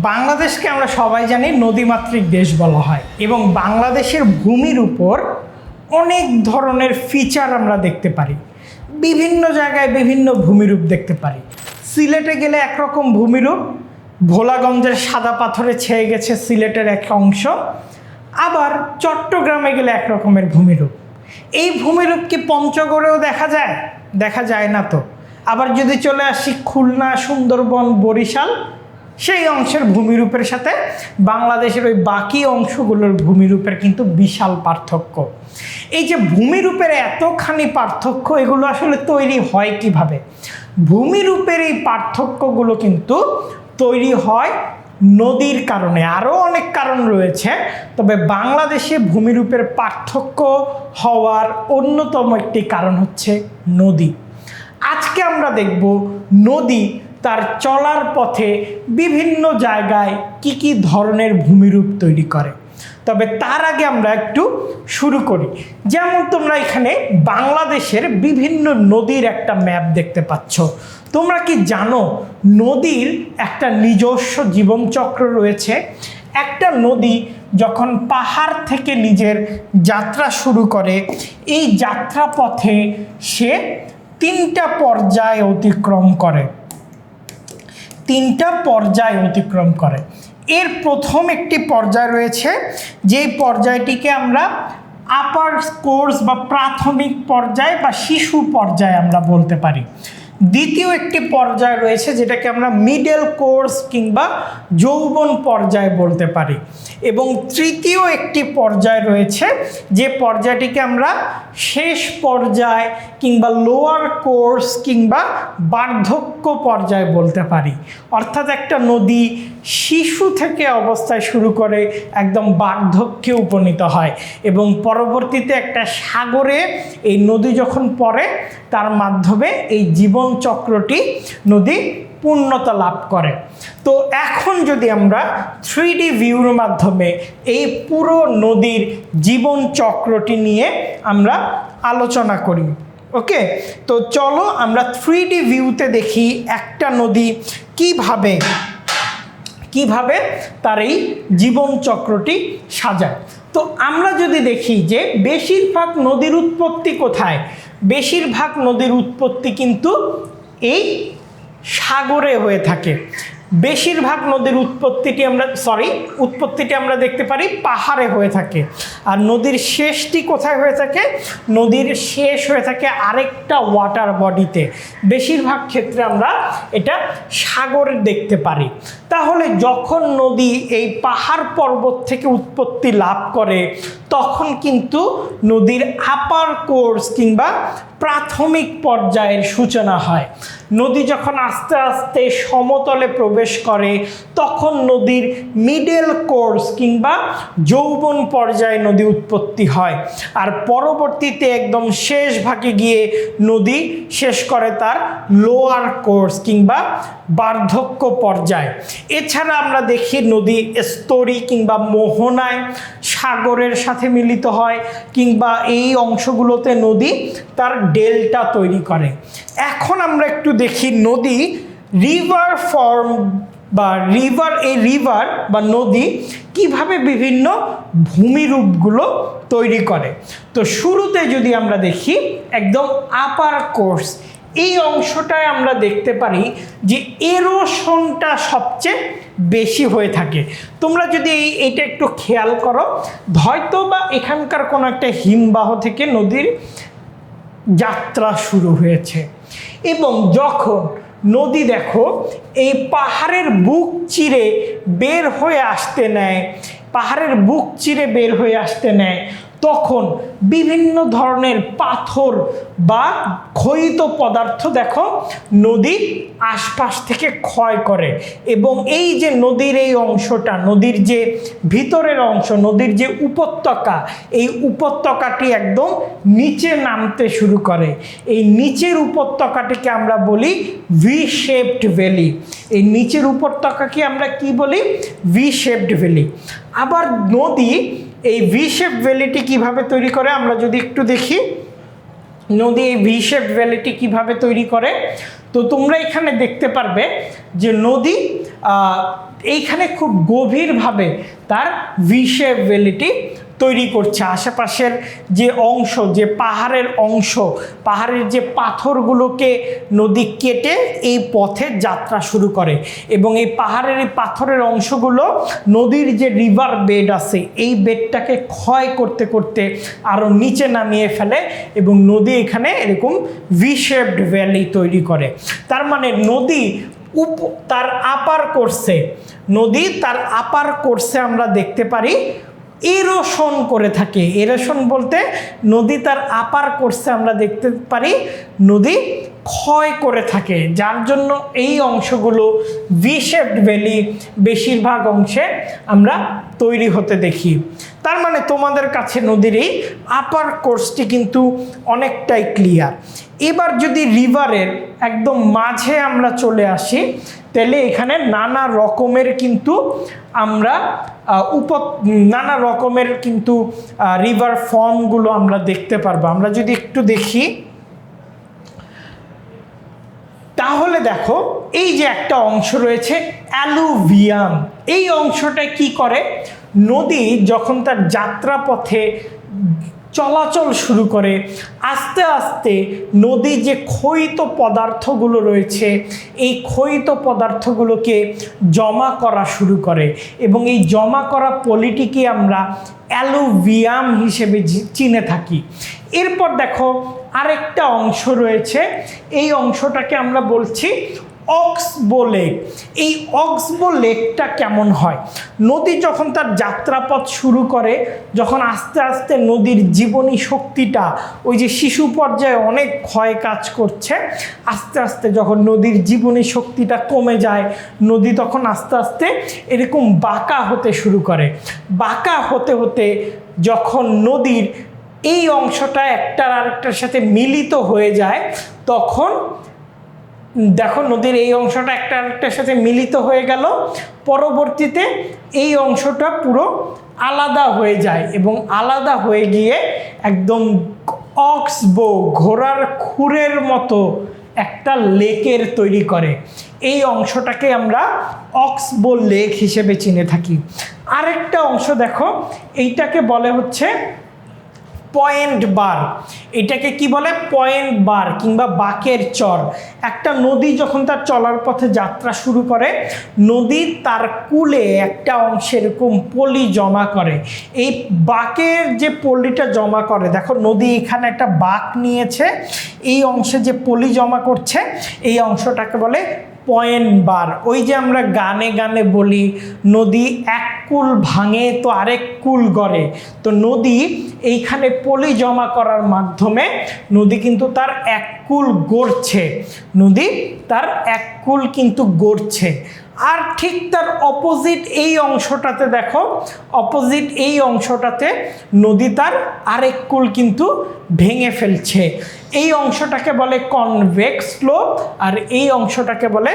বাংলাদেশকে আমরা সবাই জানি নদীমাতৃক দেশ বলা হয় এবং বাংলাদেশের ভূমির উপর অনেক ধরনের ফিচার আমরা দেখতে পারি। বিভিন্ন জায়গায় বিভিন্ন ভূমিরূপ দেখতে পারি। সিলেটে গেলে একরকম ভূমিরূপ, ভোলাগঞ্জের সাদা পাথরে ছেয়ে গেছে সিলেটের এক অংশ, আবার চট্টগ্রামে গেলে এক রকমের ভূমিরূপ। এই ভূমিরূপ কি পঞ্চগড়েও দেখা যায়? দেখা যায় না তো। আবার যদি চলে আসি খুলনা, সুন্দরবন, বরিশাল, সেই অংশের ভূমিরূপের সাথে বাংলাদেশের ওই বাকি অংশগুলোর ভূমিরূপের কিন্তু বিশাল পার্থক্য। এই যে ভূমিরূপের এতখানি পার্থক্য, এগুলো আসলে তৈরি হয় কিভাবে? ভূমিরূপের এই পার্থক্যগুলো কিন্তু তৈরি হয় নদীর কারণে। আরও অনেক কারণ রয়েছে, তবে বাংলাদেশে ভূমিরূপের পার্থক্য হওয়ার অন্যতম একটি কারণ হচ্ছে নদী। আজকে আমরা দেখব নদী তার চলার পথে বিভিন্ন জায়গায় কি কি ধরনের ভূমিরূপ তৈরি করে। তবে তার আগে আমরা একটু শুরু করি। যেমন তোমরা এখানে বাংলাদেশের বিভিন্ন নদীর একটা ম্যাপ দেখতে পাচ্ছ। তোমরা কি জানো নদীর একটা নিজস্ব জীবনচক্র রয়েছে? একটা নদী যখন পাহাড় থেকে নিজের যাত্রা শুরু করে, এই যাত্রা পথে সে তিনটা পর্যায় অতিক্রম করে। এর প্রথম একটি পর্যায় রয়েছে, যেই পর্যায়টিকে আমরা আপার কোর্স বা প্রাথমিক পর্যায় বা শিশু পর্যায় আমরা বলতে পারি। দ্বিতীয় একটি পর্যায় রয়েছে যেটাকে আমরা মিডল কোর্স কিংবা যৌবন পর্যায় বলতে পারি, এবং তৃতীয় একটি পর্যায় রয়েছে যে পর্যায়টিকে আমরা শেষ পর্যায় কিংবা লোয়ার কোর্স কিংবা বার্ধক্য পর্যায় বলতে পারি। অর্থাৎ একটা নদী শিশু থেকে অবস্থায় শুরু করে একদম বার্ধক্যে উপনীত হয় এবং পরবর্তীতে একটা সাগরে এই নদী যখন পড়ে তার মাধ্যমে এই জীবন চক্রটি নদী পূর্ণতা লাভ করে। তো এখন যদি আমরা 3D ভিউর মাধ্যমে এই পুরো নদীর জীবন চক্রটি নিয়ে আমরা আলোচনা করি। ওকে, তো চলো আমরা 3D ভিউতে দেখি একটা নদী কিভাবে তার এই জীবন চক্রটি সাজায়। তো আমরা যদি দেখি যে বেশিরভাগ নদীর উৎপত্তি কোথায়? বেশিরভাগ নদীর উৎপত্তি কিন্তু এই সাগরে হয়ে থাকে। বেশিরভাগ নদীর উৎপত্তিটি আমরা দেখতে পারি পাহাড়ে হয়ে থাকে। আর নদীর শেষটি কোথায় হয়ে থাকে? নদীর শেষ হয়ে থাকে আরেকটা ওয়াটার বডিতে। বেশিরভাগ ক্ষেত্রে আমরা এটা সাগরে দেখতে পারি। তাহলে যখন নদী এই পাহাড় পর্বত থেকে উৎপত্তি লাভ করে, তখন কিন্তু নদীর আপার কোর্স কিংবা প্রাথমিক পর্যায়ের সূচনা হয়। নদী যখন আস্তে আস্তে সমতলে প্রবেশ করে, তখন নদীর মিডল কোর্স কিংবা যৌবন পর্যায়ে নদী উৎপত্তি হয়। আর পরবর্তীতে একদম শেষ ভাগে গিয়ে নদী শেষ করে তার লোয়ার কোর্স কিংবা বার্ধক্য পর্যায়। এছাড়া আমরা দেখি নদী স্তরী কিংবা মোহনায় সাগরের সাথে মিলিত হয়, কিংবা এই অংশগুলোতে নদী তার ডেল্টা তৈরি করে। এখন আমরা একটু দেখি নদী রিভার ফর্ম বা রিভার বা নদী কিভাবে বিভিন্ন ভূমিরূপগুলো তৈরি করে। তো শুরুতে যদি আমরা দেখি একদম আপার কোর্স, এই অংশটায় আমরা দেখতে পারি যে এরোশনটা সবচেয়ে বেশি হয়ে থাকে। তোমরা যদি এইটা একটু খেয়াল করো, হয়তো বা এখানকার কোনো একটা হিমবাহ থেকে নদীর যাত্রা শুরু হয়েছে, এবং যখন নদী দেখো এই পাহাড়ের বুক চিরে বের হয়ে আসতে নেয়, তখন বিভিন্ন ধরনের পাথর বা ক্ষয়িত পদার্থ দেখো নদী আশপাশ থেকে ক্ষয় করে, এবং এই যে নদীর এই অংশটা, নদীর যে ভিতরের অংশ, নদীর যে উপত্যকা, এই উপত্যকাটি একদম নিচে নামতে শুরু করে। এই নিচের উপত্যকাটিকে আমরা বলি ভি শেপড ভ্যালি। এই নিচের উপত্যকাকে আমরা কি বলি? V shaped valley. আবার নদী এই ভি শেপ ভ্যালিটি কিভাবে তৈরি করে আমরা যদি একটু দেখি, নদী এই ভি শেপ ভ্যালিটি কিভাবে তৈরি করে, তো তোমরা এখানে দেখতে পারবে যে নদী এইখানে খুব গভীরভাবে তার ভি শেপ ভ্যালিটি তৈরি করছে। আশেপাশের যে অংশ, যে পাহাড়ের অংশ, পাহাড়ের যে পাথরগুলোকে নদী কেটে এই পথে যাত্রা শুরু করে এবং এই পাহাড়ের এই পাথরের অংশগুলো নদীর যে রিভার বেড আছে এই বেডটাকে ক্ষয় করতে করতে আরও নিচে নামিয়ে ফেলে এবং নদী এখানে এরকম ভি শেপড ভ্যালি তৈরি করে। তার মানে নদী তার আপার কোর্সে, নদী তার আপার কোর্সে আমরা দেখতে পারি এরোশন করে থাকে। এরোশন বলতে নদী তার আপার কোর্সে আমরা দেখতে পারি নদী ক্ষয় করে থাকে, যার জন্য এই অংশগুলো ভি শেপড ভ্যালি বেশিরভাগ অংশে আমরা তৈরি হতে দেখি। তার মানে তোমাদের কাছে নদীর এই আপার কোর্সটি কিন্তু অনেকটাই ক্লিয়ার। এবার যদি রিভারের একদম মাঝে আমরা চলে আসি, তাহলে এখানে নানা রকমের কিন্তু আমরা নানা রকমের কিন্তু রিভার ফর্মগুলো আমরা দেখতে পারবো। আমরা যদি একটু দেখি তাহলে দেখো এই যে একটা অংশ রয়েছে অ্যালুভিয়াম, এই অংশটা কি করে, নদী যখন তার যাত্রাপথে চলাচল শুরু করে আস্তে আস্তে নদী যে ক্ষয়িত পদার্থগুলো রয়েছে এই ক্ষয়িত পদার্থগুলোকে জমা করা শুরু করে এবং এই জমা করা পলিটিকে আমরা অ্যালুভিয়াম হিসেবে চিনে থাকি। এরপর দেখো আরেকটা অংশ রয়েছে, এই অংশটাকে আমরা বলছি অক্সবো লেক। এই অক্সবো লেকটা কেমন হয়, নদী যখন তার যাত্রাপথ শুরু করে, যখন আস্তে আস্তে নদীর জীবনী শক্তিটা ওই যে শিশু পর্যায়ে অনেক ক্ষয় কাজ করছে, আস্তে আস্তে যখন নদীর জীবনী শক্তিটা কমে যায়, নদী তখন আস্তে আস্তে এরকম বাঁকা হতে শুরু করে। বাঁকা হতে হতে যখন নদীর এই অংশটা একটার আরেকটার সাথে মিলিত হয়ে যায়, তখন দেখো নদীর এই অংশটা একটা আরেকটার সাথে মিলিত হয়ে গেল, পরবর্তীতে এই অংশটা পুরো আলাদা হয়ে যায় এবং আলাদা হয়ে গিয়ে একদম অক্সবো, ঘোড়ার খুরের মতো একটা লেকের তৈরি করে। এই অংশটাকে আমরা অক্সবো লেক হিসেবে চিনে থাকি। আরেকটা অংশ দেখো, এইটাকে বলে হচ্ছে পয়েন্ট বার। এটাকে কি বলে, পয়েন্ট বার কিংবা বাঁকের চর। একটা নদী যখন তার চলার পথে যাত্রা শুরু করে, নদী তার কূলে একটা অংশে এরকম পলি জমা করে। এই বাঁকের যে পলিটা জমা করে, দেখো নদী এখানে একটা বাঁক নিয়েছে, এই অংশে যে পলি জমা করছে এই অংশটাকে বলে পয়েন্ট বার। ওই যে আমরা গানে গানে বলি নদী এক কুল ভাঙে তো আরেক কুল গড়ে, তো নদী এইখানে পলি জমা করার মাধ্যমে নদী কিন্তু তার এক কুল গড়ছে, নদী তার এক কুল কিন্তু গড়ছে। আর ঠিক তার অপোজিট এই অংশটাতে দেখো, অপোজিট এই অংশটাতে নদী তার আরেক কুল কিন্তু ভেঙে ফেলছে। এই অংশটাকে বলে কনভেক্স স্লোপ আর এই অংশটাকে বলে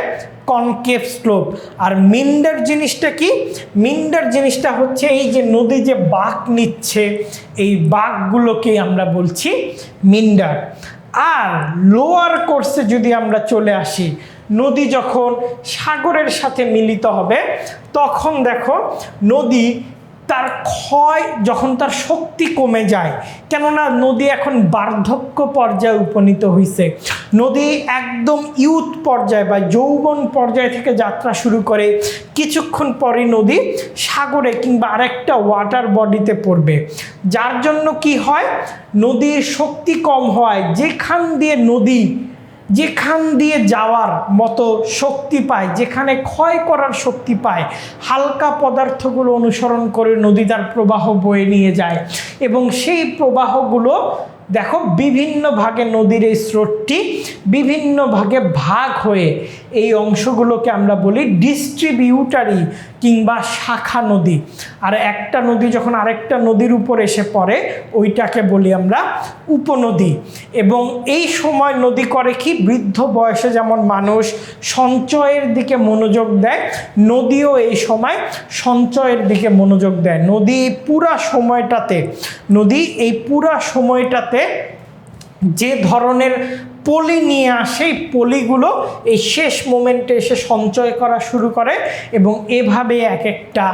কনকেভ স্লোপ। আর মিন্ডার জিনিসটা কি, মিন্ডার জিনিসটা হচ্ছে এই যে নদী যে বাঁক নিচ্ছে, এই বাঁকগুলোকেই আমরা বলছি মিন্ডার। আর লোয়ার কোর্সে যদি আমরা চলে আসি, নদী যখন সাগরের সাথে মিলিত হবে তখন দেখো নদী তার ক্ষয়, যখন তার শক্তি কমে যায়, কেননা নদী এখন বার্ধক্য পর্যায়ে উপনীত হয়েছে, নদী একদম ইউথ পর্যায়ে বা যৌবন পর্যায় থেকে যাত্রা শুরু করে, কিছুক্ষণ পরে নদী সাগরে কিংবা আরেকটা ওয়াটার বডিতে পড়বে, যার জন্য কি হয়, নদীর শক্তি কম হয়, যেখান দিয়ে যাওয়ার মতো শক্তি পায়, যেখানে ক্ষয় করার শক্তি পায়, হালকা পদার্থগুলো অনুসরণ করে নদী তার প্রবাহ বয়ে নিয়ে যায় এবং সেই প্রবাহগুলো দেখো বিভিন্ন ভাগে নদীর এই স্রোতটি বিভিন্ন ভাগে ভাগ হয়ে এই অংশগুলোকে আমরা বলি ডিস্ট্রিবিউটারি কিংবা শাখা নদী। আর একটা নদী যখন আরেকটা নদীর উপর এসে পড়ে ওইটাকে বলি আমরা উপনদী। এবং এই সময় নদী করে কি, বৃদ্ধ বয়সে যেমন মানুষ সঞ্চয়ের দিকে মনোযোগ দেয়, নদীও এই সময় সঞ্চয়ের দিকে মনোযোগ দেয়। নদী এই পুরা সময়টাতে যে ধরনের পলি নিয়ে আসে, এই পলিগুলো এই শেষ মোমেন্টে এসে সঞ্চয় করা শুরু করে এবং এভাবে এক একটা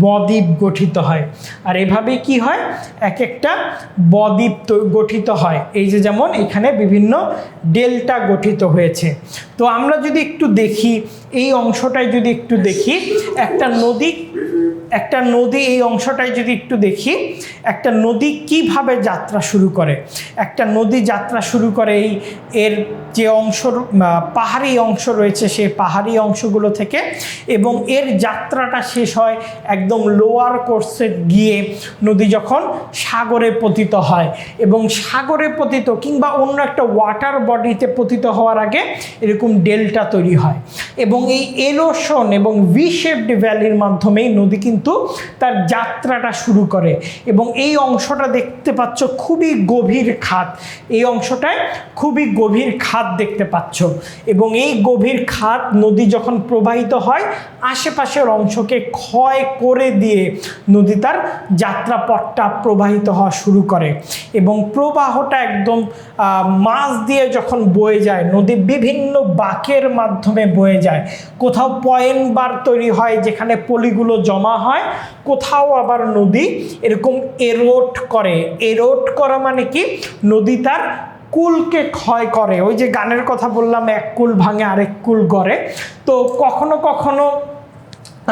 বদ্বীপ গঠিত হয়। আর এভাবে কি হয়, এক একটা বদ্বীপ গঠিত হয়। এই যে যেমন এখানে বিভিন্ন ডেল্টা গঠিত হয়েছে। তো আমরা যদি একটু দেখি, এই অংশটায় যদি একটু দেখি, একটা নদী এই অংশটায় যদি একটু দেখি, একটা নদী কিভাবে যাত্রা শুরু করে। একটা নদী যাত্রা শুরু করে এর যে অংশ পাহাড়ি অংশ রয়েছে সেই পাহাড়ি অংশগুলো থেকে, এবং এর যাত্রাটা শেষ হয় একদম লোয়ার কোর্সে গিয়ে নদী যখন সাগরে পতিত হয়, এবং সাগরে পতিত কিংবা অন্য একটা ওয়াটার বডিতে পতিত হওয়ার আগে এরকম ডেল্টা তৈরি হয়, এবং এই এরোশন এবং ভি শেপড ভ্যালির মাধ্যমেই নদী কিন্তু তার যাত্রাটা শুরু করে। এবং এই অংশটা দেখতে পাচ্ছ খুবই গভীর খাদ, এই অংশটায় খুবই গভীর খাদ দেখতে পাচ্ছ, এবং এই গভীর খাদ নদী যখন প্রবাহিত হয় আশেপাশের অংশকে ক্ষয় করে দিয়ে নদী তার যাত্রাপথটা প্রবাহিত হওয়া শুরু করে, এবং প্রবাহটা একদম মাঝ দিয়ে যখন বয়ে যায়, নদী বিভিন্ন বাঁকের মাধ্যমে বয়ে যায়। কোথাও পয়েন্ট বার তৈরি হয় যেখানে পলিগুলো জমা হয়, কোথাও আবার নদী এরকম এরোট করে। এরোট করা মানে কি, নদী তার কুলকে ক্ষয় করে। ওই যে গানের কথা বললাম, এক কুল ভাঙে আরেক কুল গড়ে। তো কখনো কখনো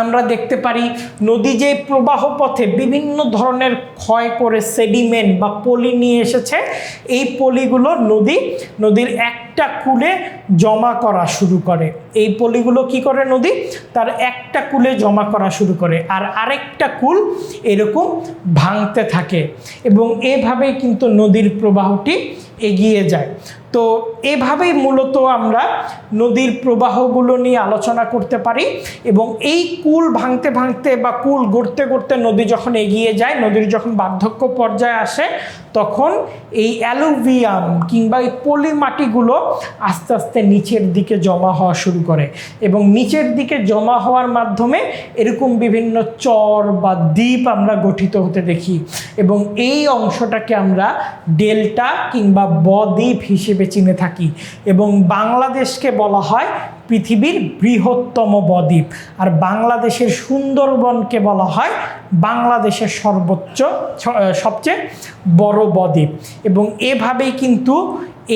আমরা দেখতে পারি নদী যে প্রবাহ পথে বিভিন্ন ধরনের ক্ষয় করে সেডিমেন্ট বা পলি নিয়ে এসেছে, এই পলিগুলো নদীর একটা কূলে জমা করা শুরু করে। এই পলিগুলো কি করে, নদী তার একটা কূলে জমা করা শুরু করে, আর আরেকটা কূল এরকম ভাঙতে থাকে, এবং এভাবেই কিন্তু নদীর প্রবাহটি এগিয়ে যায়। তো এভাবেই মূলত আমরা নদীর প্রবাহগুলো নিয়ে আলোচনা করতে পারি, এবং এই কুল ভাঙতে ভাঙতে বা কুল গড়তে গড়তে নদী যখন এগিয়ে যায়, নদীর যখন বার্ধক্য পর্যায়ে আসে, তখন এই অ্যালুভিয়াম কিংবা এই পলি মাটিগুলো আস্তে আস্তে নিচের দিকে জমা হওয়া শুরু করে, এবং নিচের দিকে জমা হওয়ার মাধ্যমে এরকম বিভিন্ন চর বা দ্বীপ আমরা গঠিত হতে দেখি, এবং এই অংশটাকে আমরা ডেল্টা কিংবা বদ্বীপ হিসেবে চিনে থাকি। এবং বাংলাদেশকে বলা হয় পৃথিবীর বৃহত্তম বদ্বীপ, আর বাংলাদেশের সুন্দরবনকে বলা হয় বাংলাদেশের সবচেয়ে বড় বদ্বীপ। এবং এভাবেই কিন্তু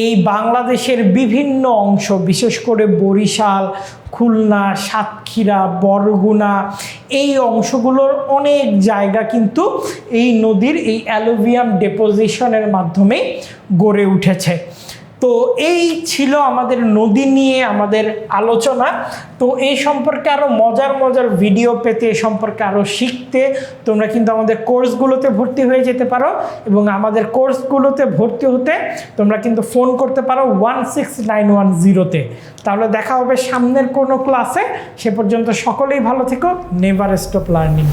এই বাংলাদেশের বিভিন্ন অংশ, বিশেষ করে বরিশাল, খুলনা, সাতক্ষীরা, বরগুনা, এই অংশগুলোর অনেক জায়গা কিন্তু এই নদীর এই অ্যালুভিয়াম ডেপোজিশনের মাধ্যমে গড়ে উঠেছে। তো এই ছিল আমাদের নদী নিয়ে আমাদের আলোচনা। তো এই সম্পর্কে আরও মজার মজার ভিডিও পেতে, এ সম্পর্কে আরও শিখতে তোমরা কিন্তু আমাদের কোর্সগুলোতে ভর্তি হয়ে যেতে পারো, এবং আমাদের কোর্সগুলোতে ভর্তি হতে তোমরা কিন্তু ফোন করতে পারো 16910-তে। তাহলে দেখা হবে সামনের কোনো ক্লাসে। সে পর্যন্ত সকলেই ভালো থেকো। Never stop learning.